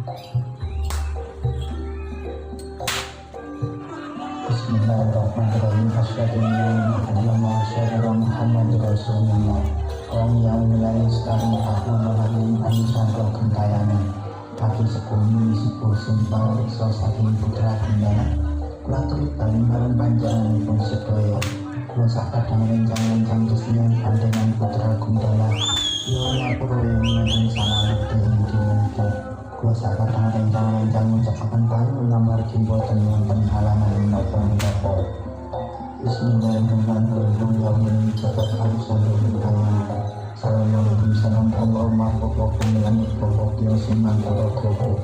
Bismillahirrahmanirrahim. Asyhadu an la ilaha illallah wa asyhadu anna Muhammadar Rasulullah. Wong yang mulai sekarang aku melalui anisan roh gentayangan kaki sebumi sibu sumpah riksa saking putra bunda kula tulis baling bareng panjanganipun sedaya kula sakadang rencang-rencang kesenian pandangan putra gundala yo ngapura yang ngajeng sanalek dening dimuntuh kula sakadang rencang-rencang ngucapaken payu lamar boten wonten halangan menapa-menapa. Bismillahirrahmanirrahim. Ya min cepat alusan gentayangan Assalamualaikum salam Allahumma pokok pemilangit pokok yang siman pokok pokok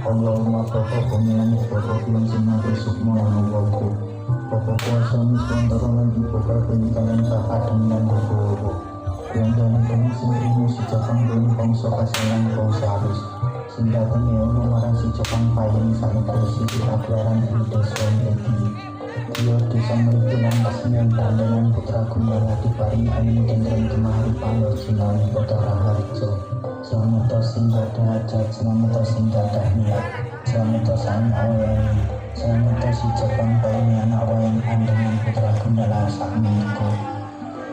Allahumma pokok pemilangit pokok yang siman sukmo yang pokok pokok kuasa miswan terolan pokok penikalan kakadang dan pokok yang dalam pemisah ilmu si Jepang dan bangsa kasalan kausarus sendatang ya Allah marang si Jepang payang saling kursi di akbaran hidup suami dia desa merikilan kesenian pandangan putra gundala diparing angin gendeng kemari palo jinali putra harjo selamat sing gada hajat selamat sing gada niat selamat sang awang selamat si Jepang payang anak wayang pandangan putra gundala sak menika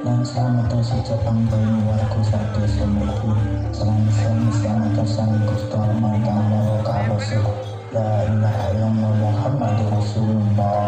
dan selamat si Jepang payang warga satu semuanya selamat sang Gusti Allah Ta'ala wa Rasul la ilaha illallah Muhammadur Rasulullah.